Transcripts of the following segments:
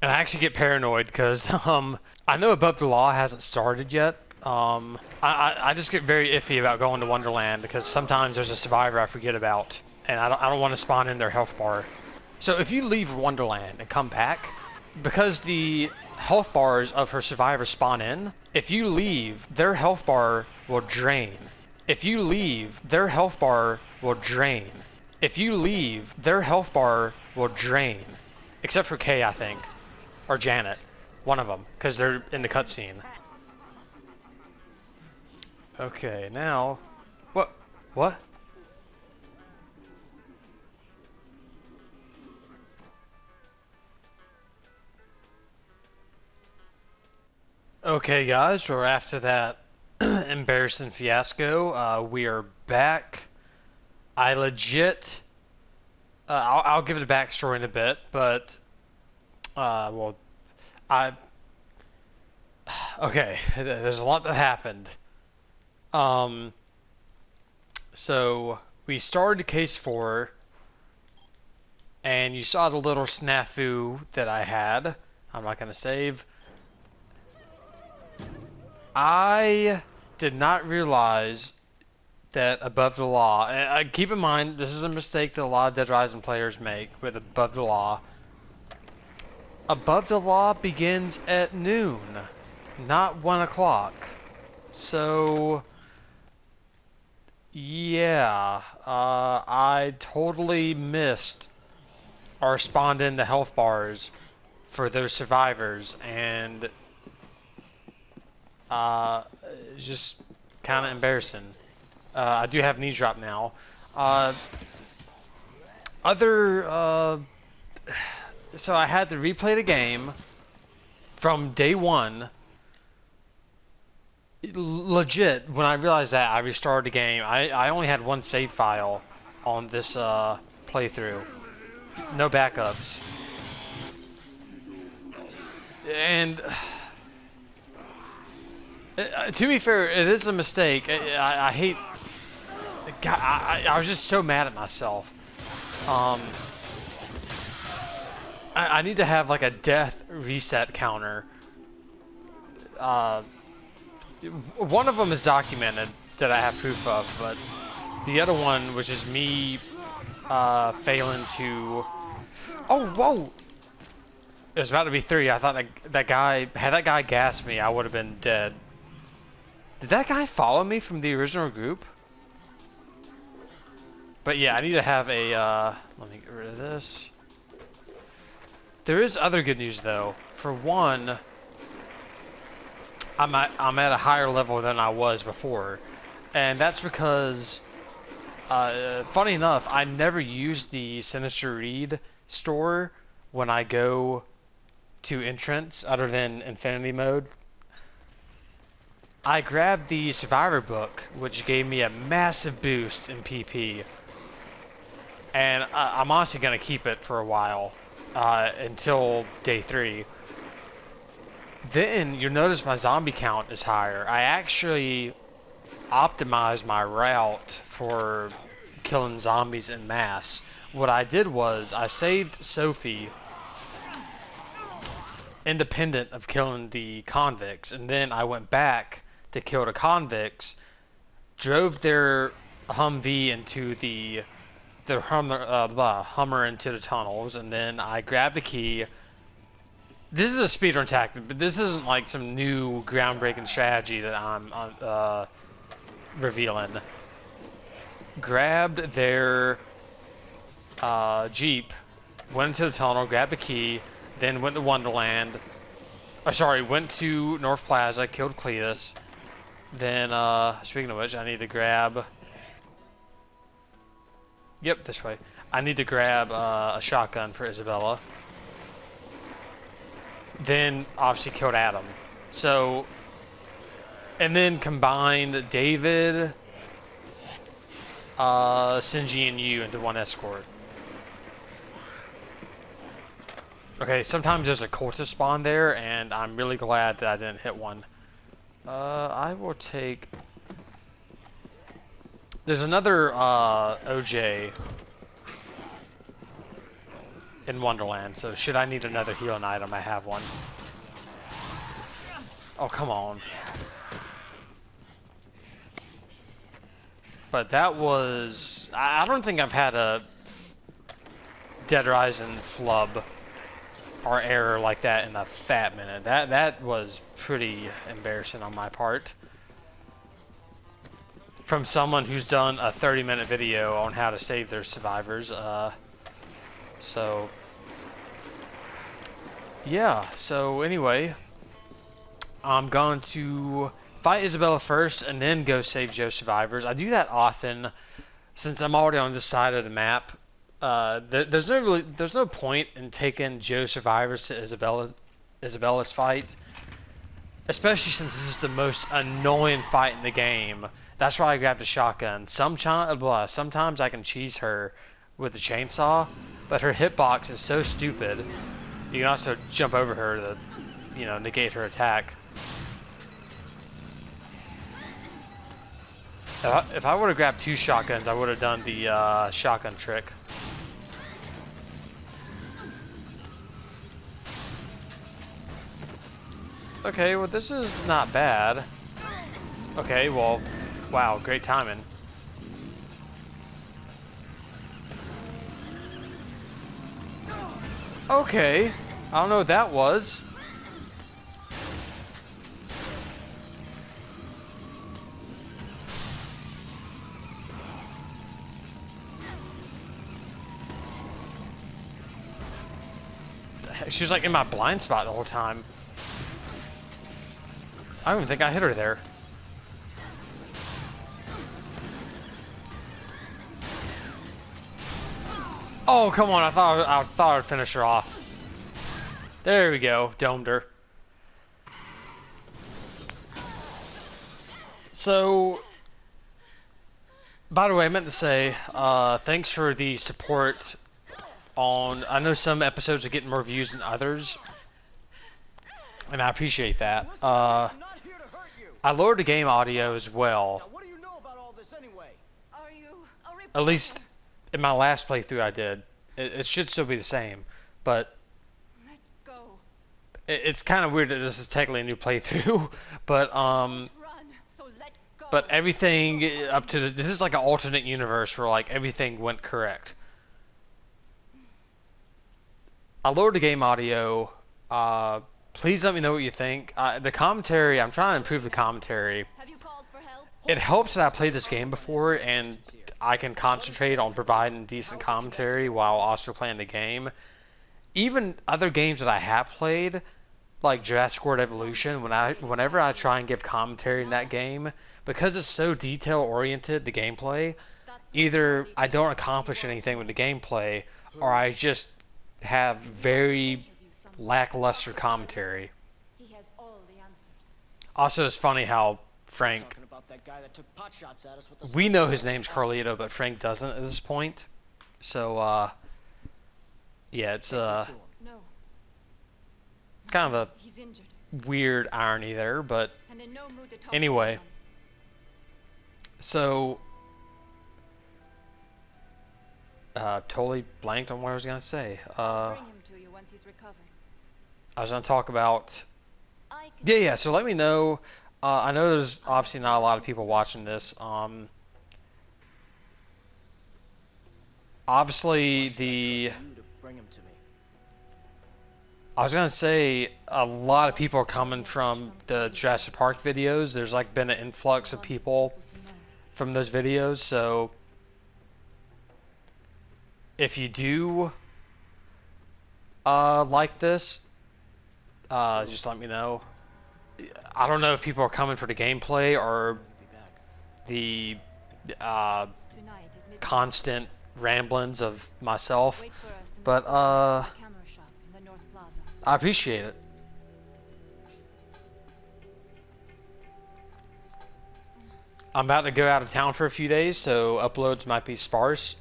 And I actually get paranoid because I know Above the Law hasn't started yet. I just get very iffy about going to Wonderland because sometimes there's a survivor I forget about, and I don't want to spawn in their health bar. So if you leave Wonderland and come back, because the health bars of her survivors spawn in, if you leave, their health bar will drain. If you leave, their health bar will drain. If you leave, their health bar will drain. Except for Kay, I think. Or Janet. One of them, because they're in the cutscene. Okay, now... What? What? Okay, guys, we're after that embarrassing fiasco. We are back. I legit... I'll give it a backstory in a bit, but... well, I... Okay, there's a lot that happened. Um, so we started case 4, and you saw the little snafu that I had. I'm not going to save. I did not realize that Above the Law, and keep in mind, this is a mistake that a lot of Dead Rising players make with Above the Law. Above the Law begins at noon, not 1 o'clock. So, yeah, I totally missed or spawned in the health bars for those survivors, and it's just kind of embarrassing. I do have knee drop now. Uh, so I had to replay the game from day 1. Legit, when I realized that, I restarted the game. I only had one save file on this playthrough. No backups. And to be fair, it is a mistake. I hate... God, I was just so mad at myself. I need to have like a death reset counter. One of them is documented that I have proof of, but the other one was just me failing to... Oh, whoa! It was about to be 3. I thought that guy... Had that guy gassed me, I would have been dead. Did that guy follow me from the original group? But yeah, I need to have a... let me get rid of this. There is other good news, though. For one, I'm at a higher level than I was before. And that's because, funny enough, I never use the Sinister Reed store when I go to entrance, other than Infinity mode. I grabbed the Survivor book, which gave me a massive boost in PP. And I'm honestly going to keep it for a while, until day 3. Then you'll notice my zombie count is higher. I actually optimized my route for killing zombies en masse. What I did was I saved Sophie independent of killing the convicts, and then I went back to kill the convicts, drove their Humvee into the Hummer into the tunnels, and then I grabbed the key. This is a speedrun tactic, but this isn't like some new groundbreaking strategy that I'm revealing. Grabbed their Jeep, went into the tunnel, grabbed the key, then went to Wonderland. Went to North Plaza, killed Cletus. Then, speaking of which, I need to grab... Yep, this way. I need to grab a shotgun for Isabella. Then, obviously, killed Adam. So, and then combined David, Sinji, and you into one escort. Okay, sometimes there's a cultist spawn there, and I'm really glad that I didn't hit one. I will take... There's another OJ in Wonderland. So should I need another healing item, I have one. Oh, come on. But that was... I don't think I've had a Dead Rising flub or error like that in a fat minute. That was pretty embarrassing on my part. From someone who's done a 30-minute video on how to save their survivors. So... yeah, so anyway... I'm going to fight Isabella first and then go save Joe's survivors. I do that often since I'm already on this side of the map. There's no point in taking Joe's survivors to Isabella's fight, especially since this is the most annoying fight in the game. That's why I grabbed a shotgun. Sometimes I can cheese her with the chainsaw, but her hitbox is so stupid. You can also jump over her to, you know, negate her attack. If I would have grabbed 2 shotguns, I would have done the shotgun trick. Okay, well this is not bad. Okay, well, wow, great timing. Okay, I don't know what that was. She was like in my blind spot the whole time. I don't even think I hit her there. Oh, come on, I thought I'd finish her off. There we go, domed her. So, by the way, I meant to say, thanks for the support on, I know some episodes are getting more views than others, and I appreciate that. I lowered the game audio as well. At least in my last playthrough I did. It should still be the same, but it's kind of weird that this is technically a new playthrough, but everything up to this is like an alternate universe where like everything went correct. I lowered the game audio. Please let me know what you think. The commentary, I'm trying to improve the commentary. It helps that I played this game before and I can concentrate on providing decent commentary while also playing the game. Even other games that I have played, like Jurassic World Evolution, whenever I try and give commentary in that game, because it's so detail oriented, the gameplay, either I don't accomplish anything with the gameplay or I just have very lackluster commentary. Also, it's funny how Frank, we know his name's Carlito, but Frank doesn't at this point. So, yeah, it's kind of a weird irony there, but anyway. So, totally blanked on what I was going to say. I was going to talk about... Yeah, so let me know. I know there's obviously not a lot of people watching this. Obviously, I was going to say a lot of people are coming from the Jurassic Park videos. There's like been an influx of people from those videos, so if you do like this, just let me know. I don't know if people are coming for the gameplay or the constant ramblings of myself, but I appreciate it. I'm about to go out of town for a few days, so uploads might be sparse.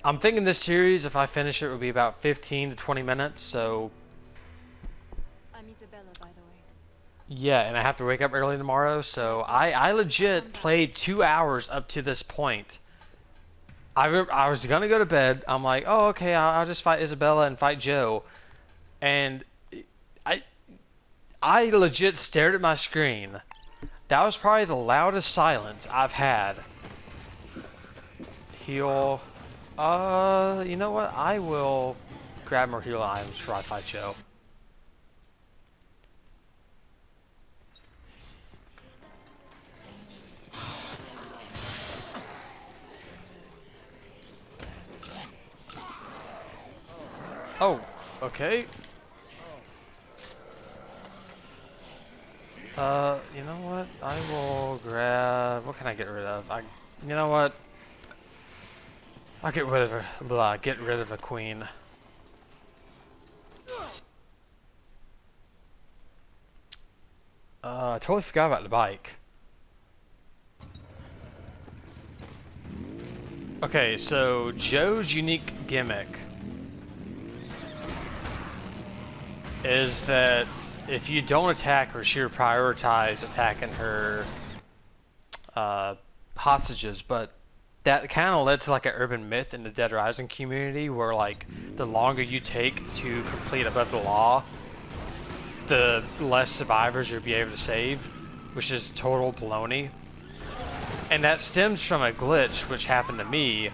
I'm thinking this series, if I finish it, will be about 15 to 20 minutes, so... I'm Isabella, by the way. Yeah, and I have to wake up early tomorrow, so I legit played 2 hours up to this point. I was gonna go to bed. I'm like, oh, okay, I'll just fight Isabella and fight Joe. And I I legit stared at my screen. That was probably the loudest silence I've had. Heal. You know what? I will grab more heal items before I fight Joe. Oh, okay. You know what? I will grab. What can I get rid of? You know what? I'll get rid of her. Blah. Get rid of a queen. I totally forgot about the bike. Okay, so Joe's unique gimmick is that if you don't attack her, she'll prioritize attacking her hostages, but that kind of led to like an urban myth in the Dead Rising community where like the longer you take to complete above the law, the less survivors you'll be able to save, which is total baloney. And that stems from a glitch which happened to me,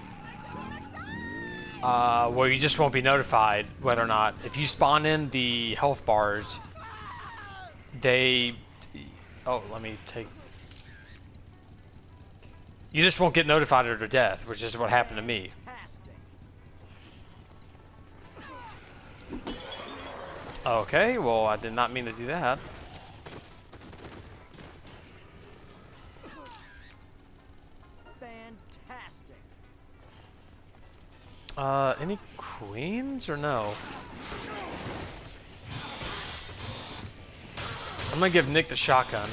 where you just won't be notified whether or not, if you spawn in the health bars, they... Oh, let me take... You just won't get notified of their death, which is what happened to me. Okay, well, I did not mean to do that. Fantastic. Any queens or no? I'm gonna give Nick the shotgun.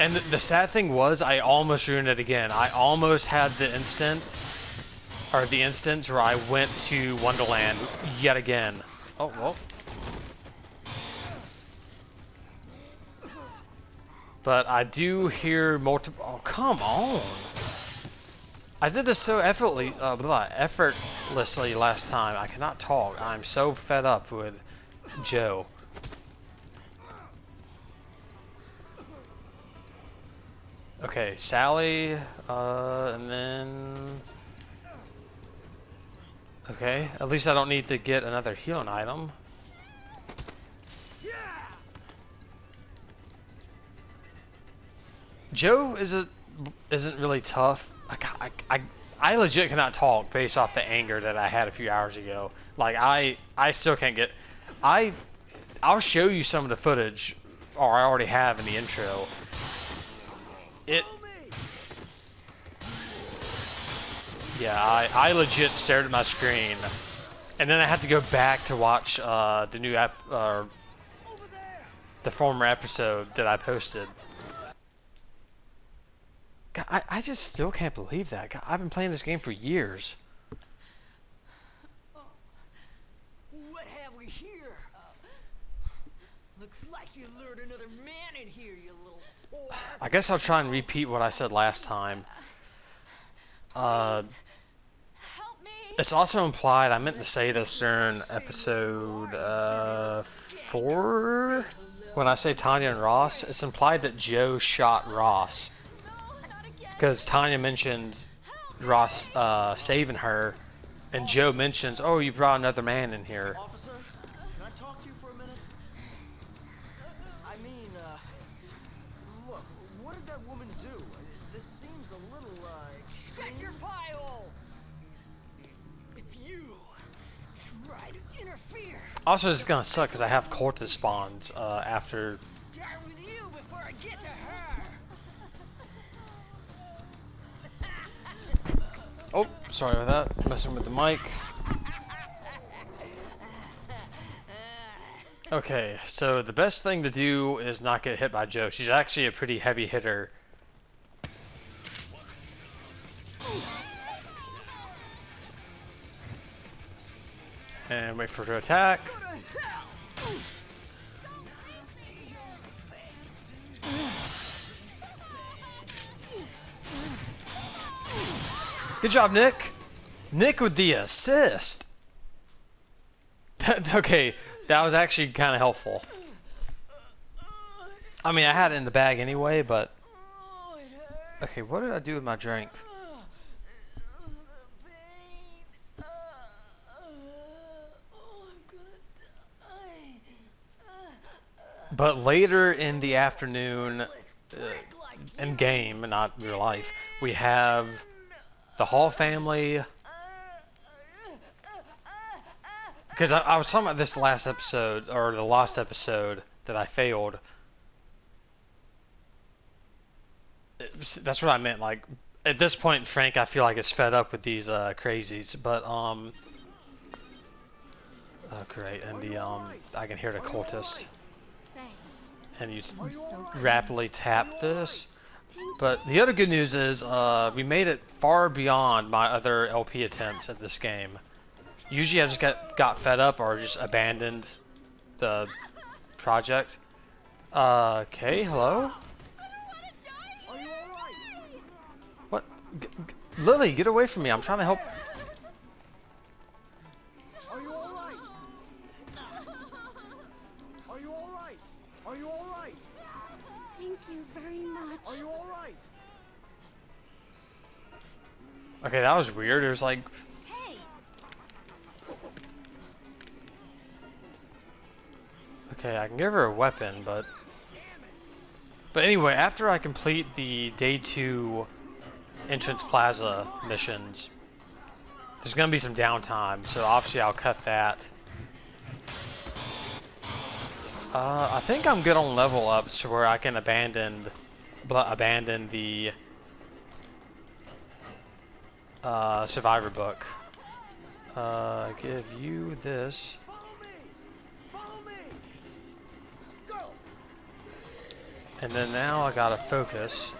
And the sad thing was, I almost ruined it again. I almost had the instance where I went to Wonderland yet again. Oh, well. But I do hear multiple... Oh, come on! I did this so effortlessly last time. I cannot talk. I'm so fed up with Joe. Okay, Sally, and then... Okay, at least I don't need to get another healing item. Joe isn't really tough. I legit cannot talk based off the anger that I had a few hours ago. Like I still can't get. I'll show you some of the footage, or I already have in the intro. Yeah, I legit stared at my screen, and then I had to go back to watch the new the former episode that I posted. God, I just still can't believe that. God, I've been playing this game for years. What have we here? Looks like you lured another man in here, you little whore. I guess I'll try and repeat what I said last time. Help me. It's also implied, I meant to say this during episode 4, when I say Tanya and Ross, it's implied that Joe shot Ross. No, not again. Because Tanya mentions Ross saving her, and Joe mentions, oh, you brought another man in here. Officer, can I talk to you for a minute? I mean, look, what did that woman do? This seems a little, Shut your pie hole! If you try to interfere... Also, it's gonna suck because I have cultist spawns after. Start with you before I get to her! Oh, sorry about that. Messing with the mic. Okay, so the best thing to do is not get hit by Joe. She's actually a pretty heavy hitter. And wait for her to attack. Good job, Nick. Nick with the assist. Okay, that was actually kind of helpful. I mean, I had it in the bag anyway, but... Okay, what did I do with my drink? But later in the afternoon, in game, not real life, we have the Hall family. Because I was talking about this last episode, or the last episode that I failed. That's what I meant. Like, at this point, Frank, I feel like is fed up with these crazies. But oh great, and the I can hear the cultist. And you rapidly tap this. But the other good news is we made it far beyond my other LP attempts at this game. Usually I just got fed up or just abandoned the project. Okay, hello? What? Lily, get away from me. I'm trying to help. Are you all right? Are you all right? Are you all right? Thank you very much. Are you all right? Okay, that was weird. It was like... Hey! Okay, I can give her a weapon, but... But anyway, after I complete the Day 2 Entrance Plaza missions, there's going to be some downtime, so obviously I'll cut that. I think I'm good on level ups to where I can abandon the Survivor book. Give you this. Follow me! Follow me! Go! And then now I gotta focus.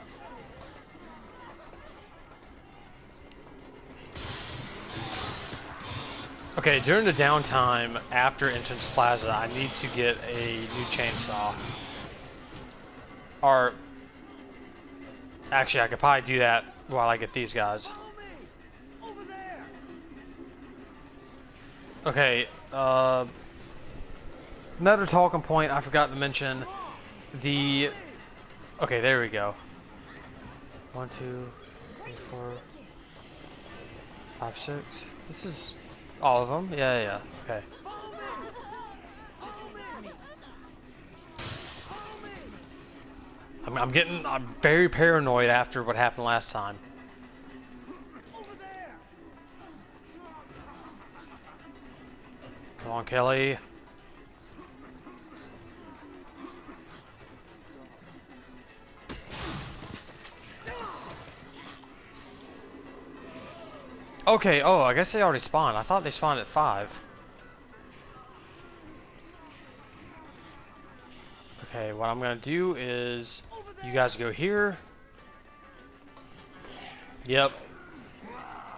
Okay, during the downtime after Entrance Plaza, I need to get a new chainsaw. Or, actually, I could probably do that while I get these guys. Follow me! Over there! Okay, another talking point I forgot to mention. The... Okay, there we go. 1, 2, 3, 4, 5, 6. This is all of them? Yeah. Okay. Follow me! Follow me! Follow me! I'm very paranoid after what happened last time. Over there! Come on, Kelly. Okay, oh, I guess they already spawned. I thought they spawned at 5. Okay, what I'm gonna do is you guys go here. Yep.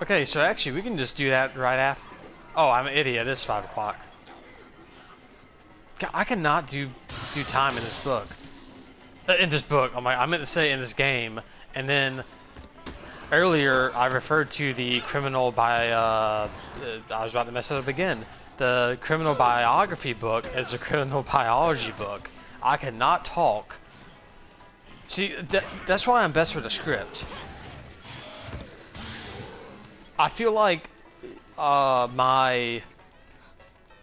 Okay, so actually we can just do that right after. Oh, I'm an idiot. It's 5 o'clock. I cannot do time in this book. In this book, I meant to say in this game, and then earlier I referred to the criminal I was about to mess it up again. The criminal biography book as a criminal biology book. I cannot talk. See, that's why I'm best with a script. I feel like my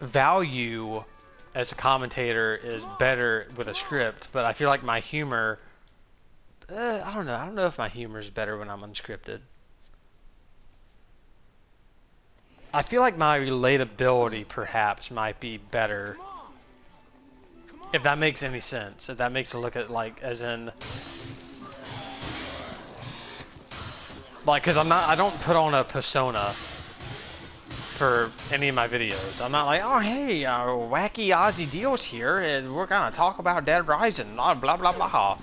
value as a commentator is better with a script, but I feel like my humor... I don't know. I don't know if my humor is better when I'm unscripted. I feel like my relatability perhaps might be better. If that makes any sense. If that makes it look at like as in like, cause I don't put on a persona for any of my videos. I'm not like, oh hey, wacky Aussie deals here, and we're gonna talk about Dead Rising, blah blah blah blah.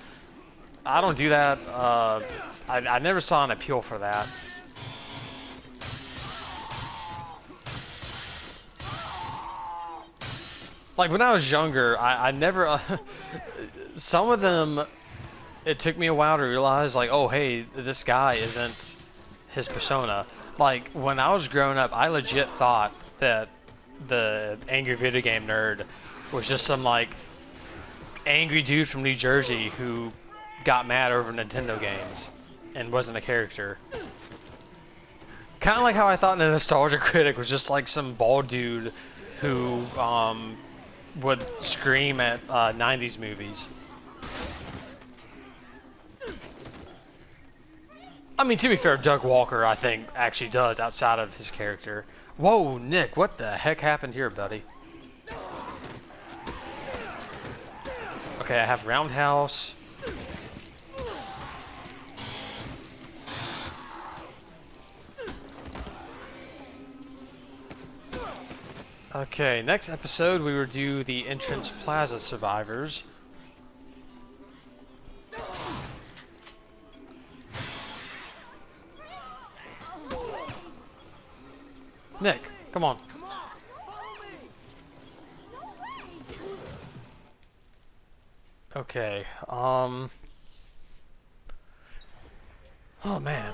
I don't do that. I never saw an appeal for that. Like when I was younger, I never. Some of them, it took me a while to realize, like, oh hey, this guy isn't his persona. Like, when I was growing up, I legit thought that the angry video game nerd was just some, like, angry dude from New Jersey who got mad over Nintendo games and wasn't a character. Kind of like how I thought the Nostalgia Critic was just like some bald dude who would scream at 90s movies. I mean, to be fair, Doug Walker, I think, actually does outside of his character. Whoa, Nick, what the heck happened here, buddy? Okay, I have Roundhouse. Okay, next episode we will do the Entrance Plaza survivors. Nick, come on. Okay, oh man.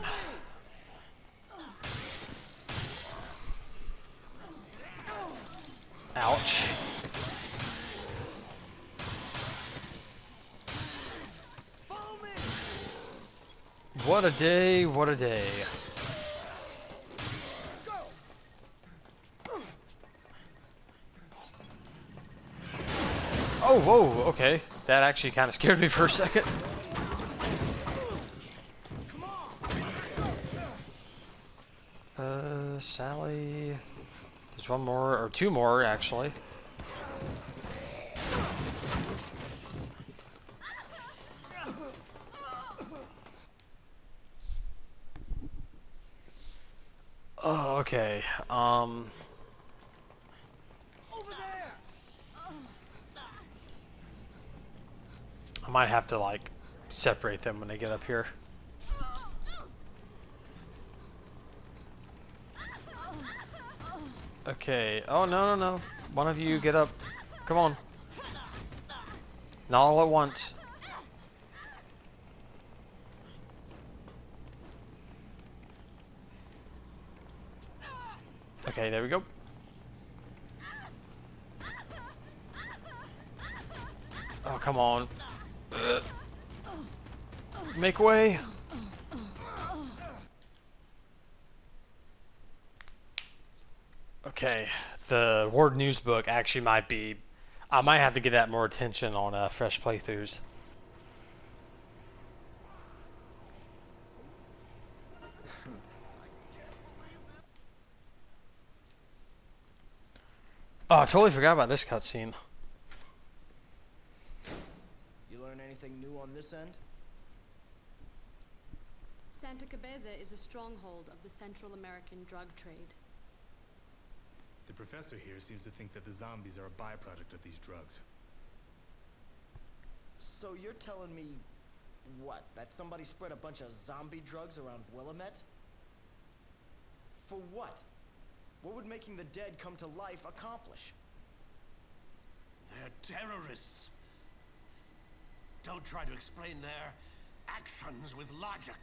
Ouch. What a day, what a day. Oh, whoa, okay. That actually kind of scared me for a second. Sally. There's one more, or two more, actually. Oh, okay. I might have to, like, separate them when they get up here. Okay. Oh, no, no, no. One of you get up. Come on. Not all at once. Okay, there we go. Oh, come on. Make way. Okay, the Word News book actually might be... I might have to get that more attention on fresh playthroughs. Oh, I totally forgot about this cutscene. You learn anything new on this end? Santa Cabeza is a stronghold of the Central American drug trade. The professor here seems to think that the zombies are a byproduct of these drugs. So you're telling me, what, that somebody spread a bunch of zombie drugs around Willamette? For what? What would making the dead come to life accomplish? They're terrorists. Don't try to explain their actions with logic.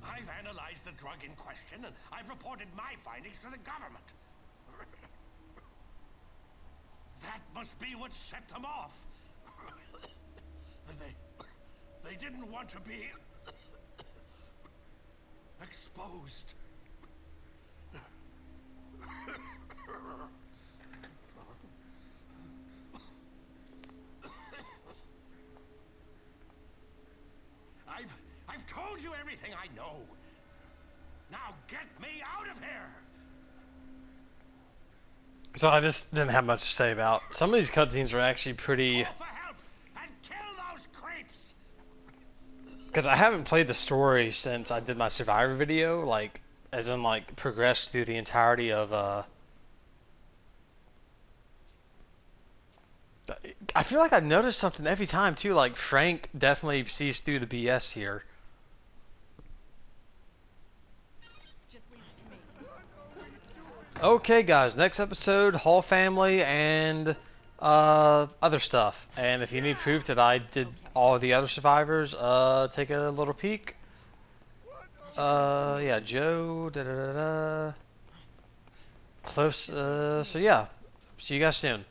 I've analyzed the drug in question, and I've reported my findings to the government. That must be what set them off. They didn't want to be exposed. I've told you everything I know. Now get me out of here. So I just didn't have much to say about. Some of these cutscenes are actually pretty... Call for help and kill those creeps. Because I haven't played the story since I did my Survivor video, like, as in, like, progressed through the entirety of, I feel like I noticed something every time, too, like, Frank definitely sees through the BS here. Okay, guys, next episode, Hall family and other stuff. And if you need proof that I did all of the other survivors, take a little peek. Yeah, Joe. Da da da da. Close. So yeah. See you guys soon.